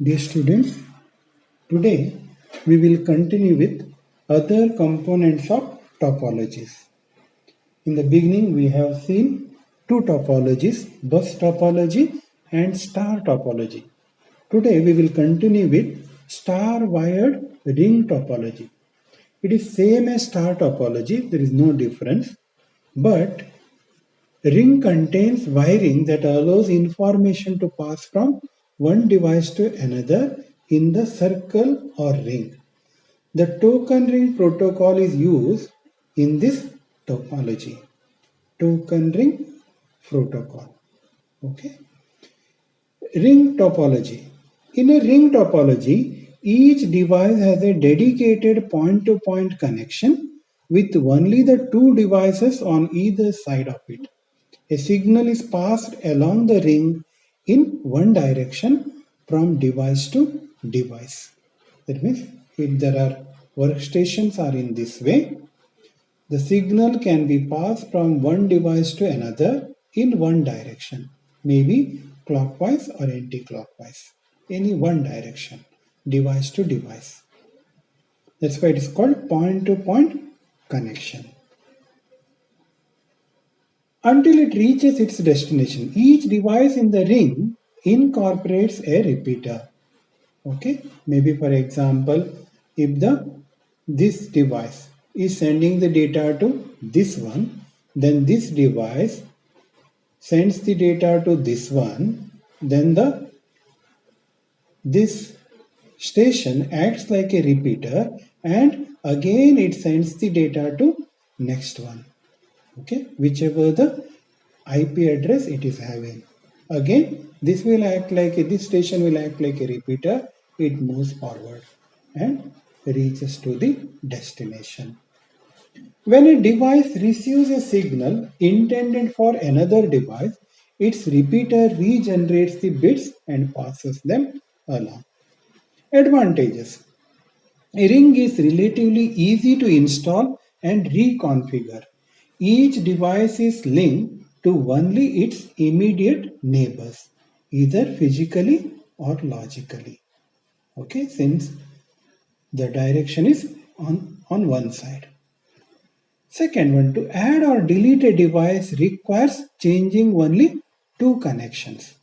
Dear students, today we will continue with other components of topologies. In the beginning, we have seen two topologies, bus topology and star topology. Today we will continue with star wired ring topology. It is same as star topology, there is no difference, but ring contains wiring that allows information to pass from one device to another in the circle or ring. The token ring protocol is used in this topology. Token ring protocol. Okay. Ring topology. In a ring topology, each device has a dedicated point-to-point connection with only the two devices on either side of it. A signal is passed along the ring in one direction from device to device. That means if there are workstations are in this way, the signal can be passed from one device to another in one direction, maybe clockwise or anti-clockwise, any one direction, device to device. That's why it is called point-to-point connection. Until it reaches its destination, each device in the ring incorporates a repeater. Okay, maybe for example, if this device is sending the data to this one, then this device sends the data to this one, then this station acts like a repeater and again it sends the data to next one. Okay, whichever the IP address it is having. Again, this station will act like a repeater. It moves forward and reaches to the destination. When a device receives a signal intended for another device, its repeater regenerates the bits and passes them along. Advantages. A ring is relatively easy to install and reconfigure. Each device is linked to only its immediate neighbors, either physically or logically. Okay, since the direction is on one side. Second one, to add or delete a device requires changing only two connections.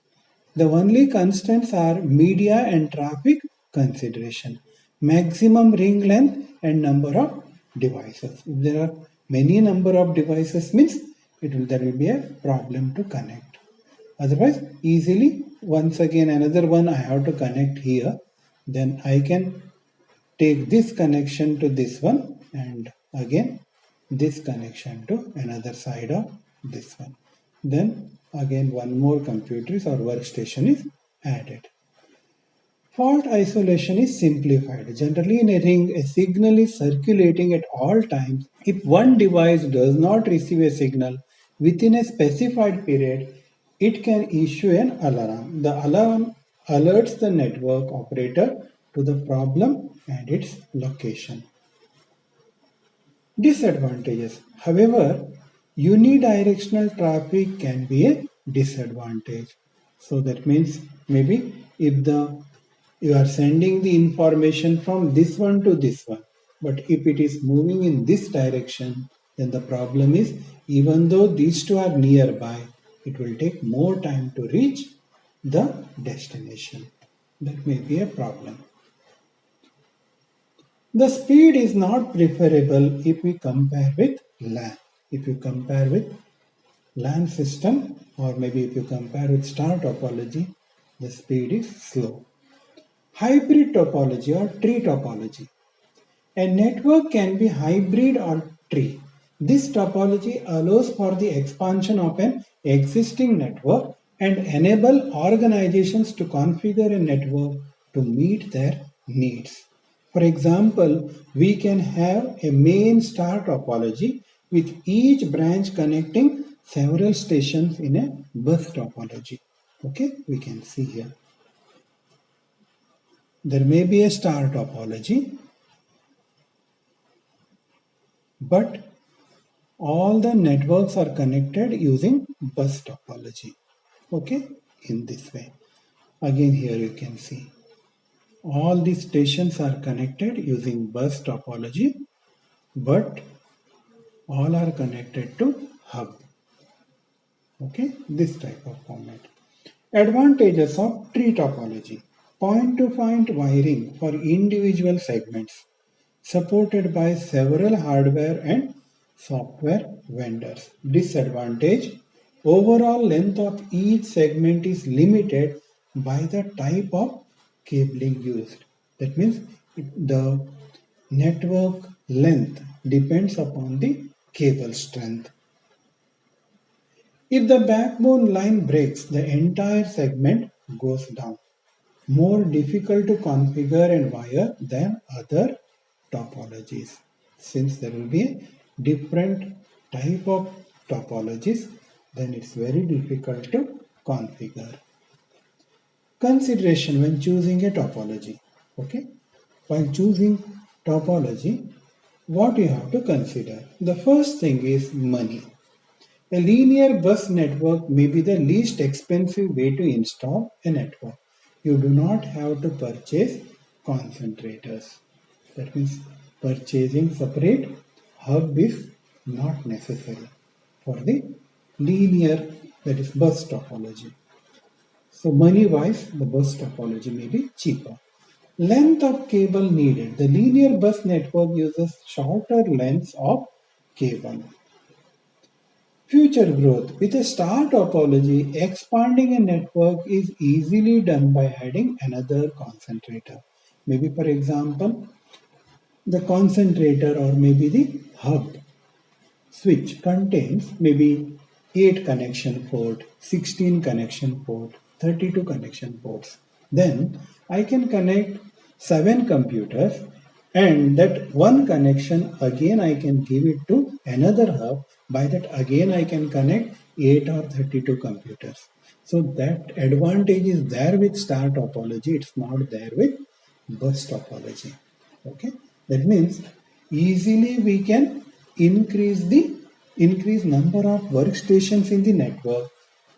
The only constants are media and traffic consideration, maximum ring length and number of devices. If there are many number of devices means there will be a problem to connect. Otherwise easily once again another one I have to connect here, then I can take this connection to this one and again this connection to another side of this one. Then again one more computer or workstation is added. Fault isolation is simplified. Generally in a ring, a signal is circulating at all times. If one device does not receive a signal within a specified period, it can issue an alarm. The alarm alerts the network operator to the problem and its location. Disadvantages. However, unidirectional traffic can be a disadvantage. So that means maybe if you are sending the information from this one to this one, but if it is moving in this direction, then the problem is even though these two are nearby, it will take more time to reach the destination. That may be a problem. The speed is not preferable if we compare with LAN. If you compare with LAN system or maybe if you compare with star topology, the speed is slow. Hybrid topology or tree topology. A network can be hybrid or tree. This topology allows for the expansion of an existing network and enable organizations to configure a network to meet their needs. For example, we can have a main star topology with each branch connecting several stations in a bus topology. Okay, we can see here. There may be a star topology, but all the networks are connected using bus topology. Okay, in this way. Again, here you can see all these stations are connected using bus topology, but all are connected to hub. Okay, this type of format. Advantages of tree topology. Point-to-point wiring for individual segments, supported by several hardware and software vendors. Disadvantage. Overall length of each segment is limited by the type of cabling used. That means the network length depends upon the cable strength. If the backbone line breaks, the entire segment goes down. More difficult to configure and wire than other topologies. Since there will be a different type of topologies, then it's very difficult to configure. Consideration when choosing a topology. Okay, while choosing topology, what you have to consider? The first thing is money. A linear bus network may be the least expensive way to install a network. You do not have to purchase concentrators. That means purchasing separate hub is not necessary for the linear, that is bus topology. So money wise, the bus topology may be cheaper. Length of cable needed. The linear bus network uses shorter lengths of cable. Future growth. With a star topology, expanding a network is easily done by adding another concentrator. Maybe, for example, the concentrator or maybe the hub switch contains maybe 8 connection port, 16 connection port, 32 connection ports. Then I can connect 7 computers, and that one connection again I can give it to another hub. By that again I can connect 8 or 32 computers. So that advantage is there with star topology, it's not there with bus topology. Okay, that means easily we can increase number of workstations in the network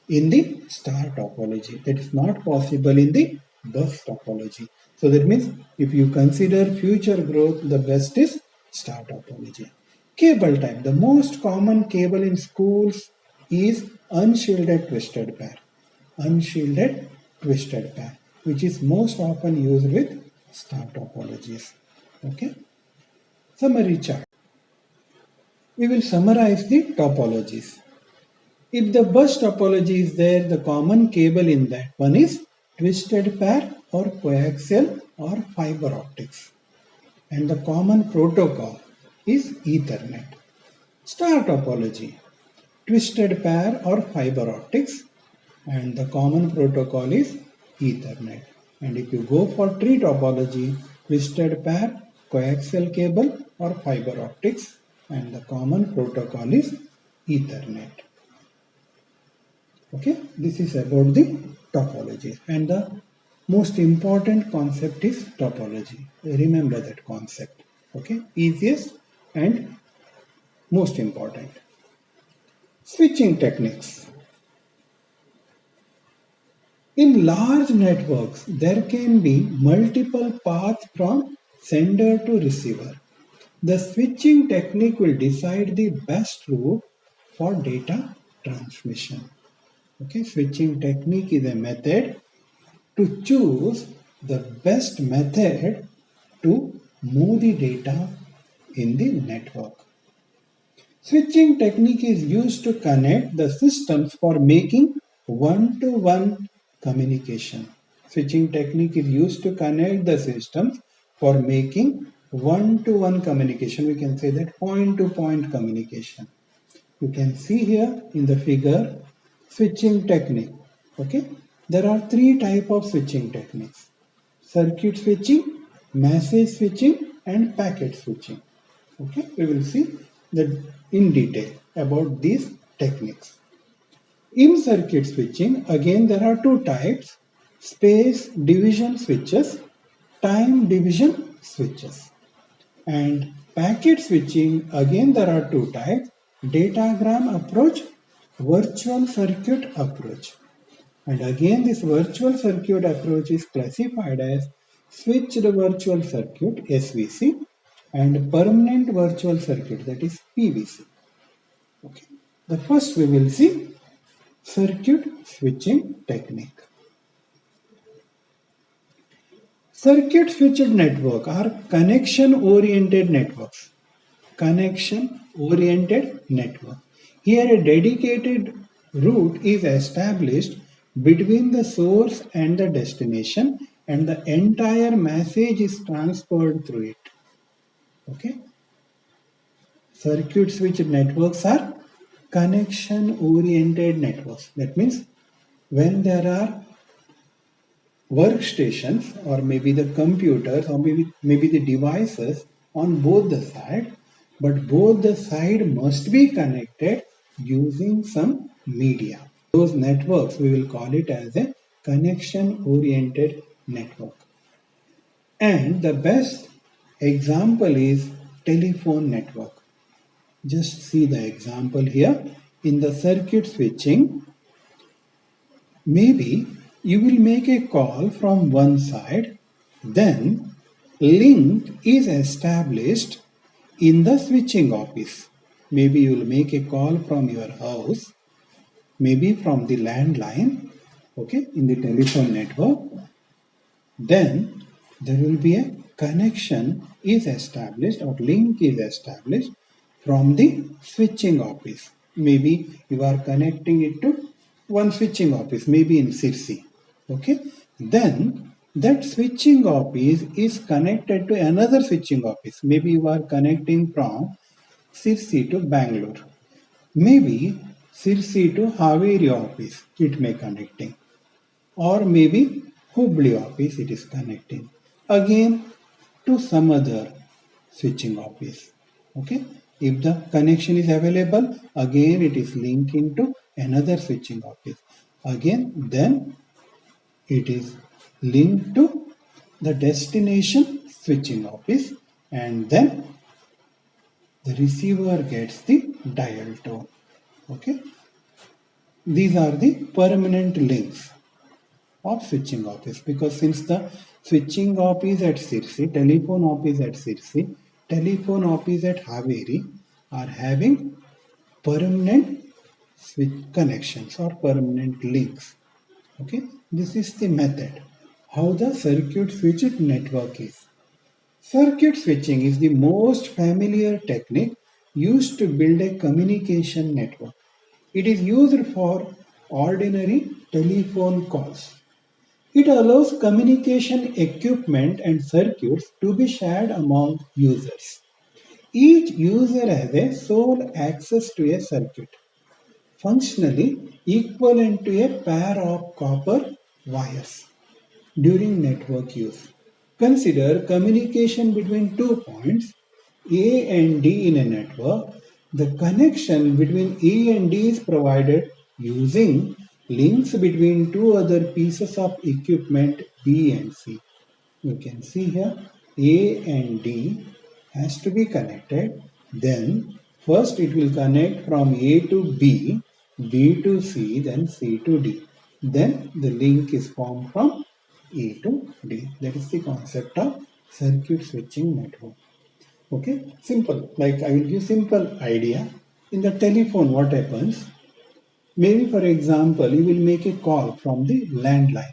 in the star topology. That is not possible in the bus topology. So that means if you consider future growth, the best is star topology. Cable type. The most common cable in schools is unshielded twisted pair. Unshielded twisted pair, which is most often used with star topologies. Okay. Summary chart. We will summarize the topologies. If the bus topology is there, the common cable in that one is twisted pair or coaxial or fiber optics. And the common protocol is Ethernet. Star topology, twisted pair or fiber optics, and the common protocol is Ethernet. And if you go for tree topology, twisted pair, coaxial cable or fiber optics, and the common protocol is Ethernet. Okay, this is about the topology, and the most important concept is topology. Remember that concept. Okay, easiest and most important. Switching techniques. In large networks, there can be multiple paths from sender to receiver. The switching technique will decide the best route for data transmission. Okay, switching technique is a method to choose the best method to move the data in the network. Switching technique is used to connect the systems for making one-to-one communication. Switching technique is used to connect the systems for making one-to-one communication. We can say that point-to-point communication. You can see here in the figure switching technique. Okay, there are 3 types of switching techniques: circuit switching, message switching, and packet switching. Okay, we will see that in detail about these techniques. In circuit switching, again there are 2 types: space division switches, time division switches. And packet switching, again there are 2 types: datagram approach, virtual circuit approach. And again this virtual circuit approach is classified as switched virtual circuit SVC and permanent virtual circuit, that is PVC. Okay. The first we will see circuit switching technique. Circuit switched network are connection oriented networks. Connection oriented network. Here a dedicated route is established between the source and the destination, and the entire message is transferred through it. Okay. Circuit switched networks are connection oriented networks. That means when there are workstations or maybe the computers or maybe the devices on both the side, but both the side must be connected using some media. Those networks we will call it as a connection oriented network. And the best example is telephone network. Just see the example here. In the circuit switching, maybe you will make a call from one side, then link is established in the switching office. Maybe you will make a call from your house, maybe from the landline, okay, in the telephone network. Then there will be a connection is established or link is established from the switching office. Maybe you are connecting it to one switching office, maybe in Sirsi. Okay. Then that switching office is connected to another switching office. Maybe you are connecting from Sirsi to Bangalore. Maybe Sirsi to Haveri office it may connecting, or maybe Hubli office it is connecting again to some other switching office. Okay. If the connection is available, again it is linking to another switching office. Again, then it is linked to the destination switching office, and then the receiver gets the dial tone. Okay. These are the permanent links of switching office, because since the switching office at Sirsi, telephone office at Sirsi, telephone office at Haveri are having permanent switch connections or permanent links. Okay, this is the method how the circuit switched network is. Circuit switching is the most familiar technique used to build a communication network. It is used for ordinary telephone calls. It allows communication equipment and circuits to be shared among users. Each user has a sole access to a circuit, functionally equivalent to a pair of copper wires during network use. Consider communication between 2 points A and D in a network. The connection between A and D is provided using links between two other pieces of equipment B and C. You can see here A and D has to be connected. Then first it will connect from A to B, B to C, then C to D. Then the link is formed from A to D. That is the concept of circuit switching network. Okay, simple. Like I will give simple idea. In the telephone, what happens? Maybe for example, you will make a call from the landline.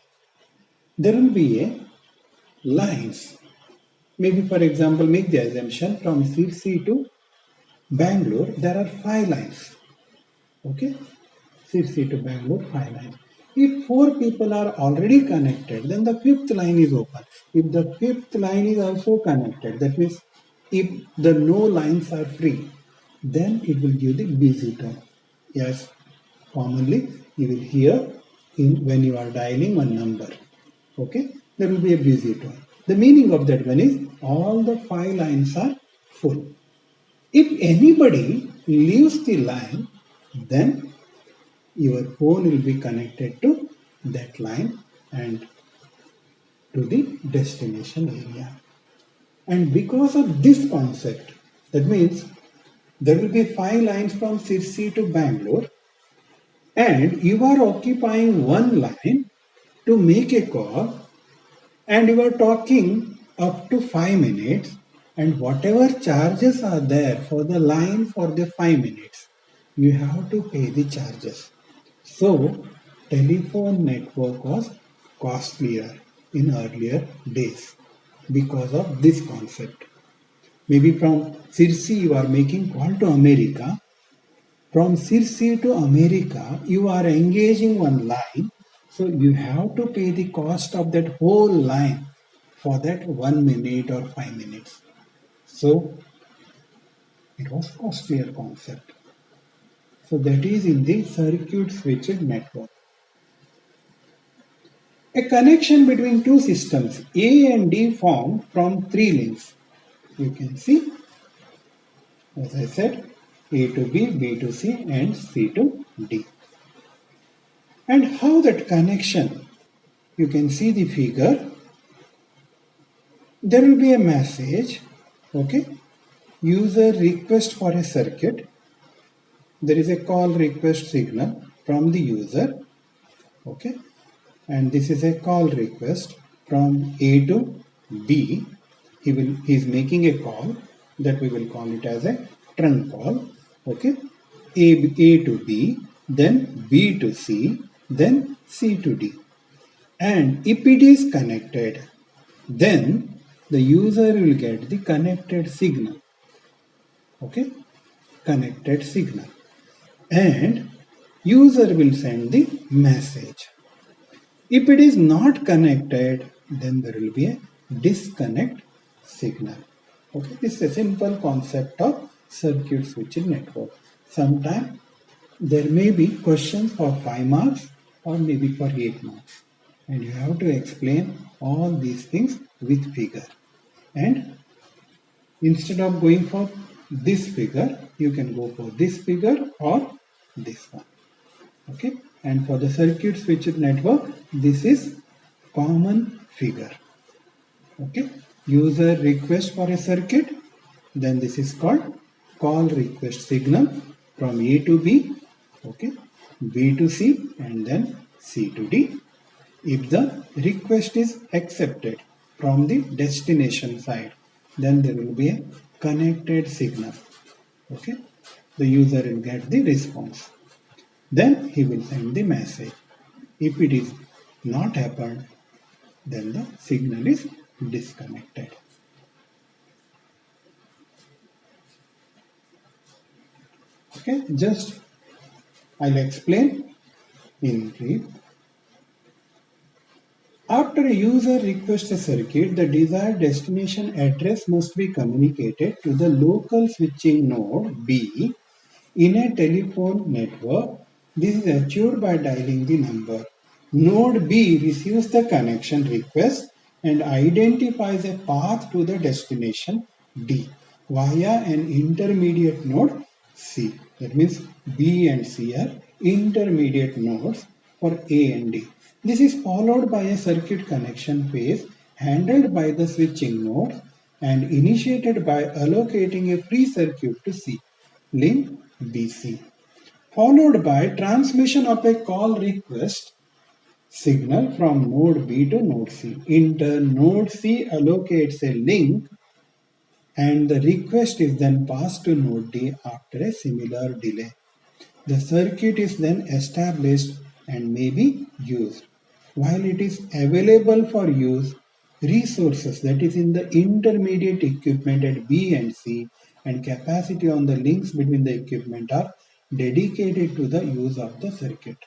There will be a lines. Maybe for example, make the assumption from Sirsi to Bangalore, there are 5 lines. Okay, Sirsi to Bangalore, 5 lines. If 4 people are already connected, then the 5th line is open. If the 5th line is also connected, that means if the no lines are free, then it will give the busy tone. Yes, commonly you will hear when you are dialing one number. Okay, there will be a busy tone. The meaning of that one is all the 5 lines are full. If anybody leaves the line, then your phone will be connected to that line and to the destination area. And because of this concept, that means there will be 5 lines from Sirsi to Bangalore, and you are occupying one line to make a call. and you are talking up to 5 minutes, and whatever charges are there for the line for the 5 minutes, you have to pay the charges. So telephone network was costlier in earlier days because of this concept. Maybe from Sirsi you are making call to America. From Sirsi to America, you are engaging one line, so you have to pay the cost of that whole line for that 1 minute or 5 minutes. So it was costlier concept. So that is in the circuit switched network. A connection between two systems A and D formed from three links. You can see, as I said, A to B, B to C, and C to D. And how that connection, you can see the figure. There will be a message, okay, user request for a circuit. There is a call request signal from the user, okay, and this is a call request from A to B. He is making a call that we will call it as a trunk call, okay. A to B, then B to C, then C to D. And if it is connected, then the user will get the connected signal, okay, connected signal, and user will send the message. If it is not connected, then there will be a disconnect signal. Okay, this is a simple concept of circuit switching network. Sometimes there may be questions for 5 marks or maybe for 8 marks, and you have to explain all these things with figure. And instead of going for this figure, you can go for this figure or this one. Okay, and for the circuit switched network, this is common figure. Okay, user request for a circuit, then this is called call request signal from A to B, okay, B to C, and then C to D. If the request is accepted from the destination side, then there will be a connected signal. Okay, the user will get the response. Then he will send the message. If it is not happened, then the signal is disconnected. Okay, just I'll explain in brief. After a user requests a circuit, the desired destination address must be communicated to the local switching node B in a telephone network. This is achieved by dialing the number. Node B receives the connection request and identifies a path to the destination D via an intermediate node C. That means B and C are intermediate nodes for A and D. This is followed by a circuit connection phase handled by the switching node and initiated by allocating a free circuit to C, link BC, followed by transmission of a call request signal from node B to node C. In turn, node C allocates a link and the request is then passed to node D after a similar delay. The circuit is then established and may be used. While it is available for use, resources that is in the intermediate equipment at B and C and capacity on the links between the equipment are dedicated to the use of the circuit.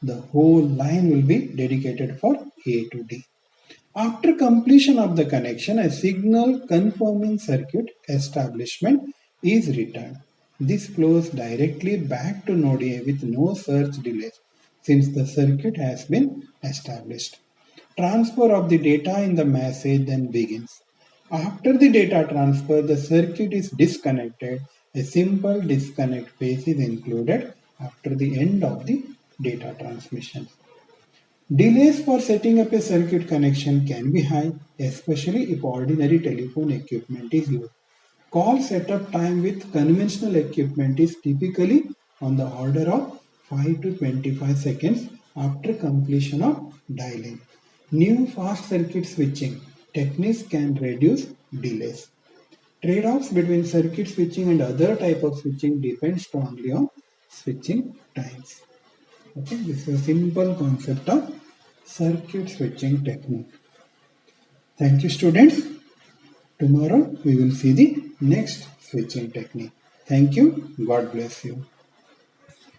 The whole line will be dedicated for A to D. After completion of the connection, a signal confirming circuit establishment is returned. This flows directly back to node A with no search delays since the circuit has been established. Transfer of the data in the message then begins. After the data transfer, the circuit is disconnected. A simple disconnect phase is included after the end of the data transmission. Delays for setting up a circuit connection can be high, especially if ordinary telephone equipment is used. Call setup time with conventional equipment is typically on the order of 5 to 25 seconds after completion of dialing. New fast circuit switching techniques can reduce delays. Trade-offs between circuit switching and other type of switching depend strongly on switching times. Okay, this is a simple concept of circuit switching technique. Thank you, students. Tomorrow we will see the next switching technique. Thank you. God bless you.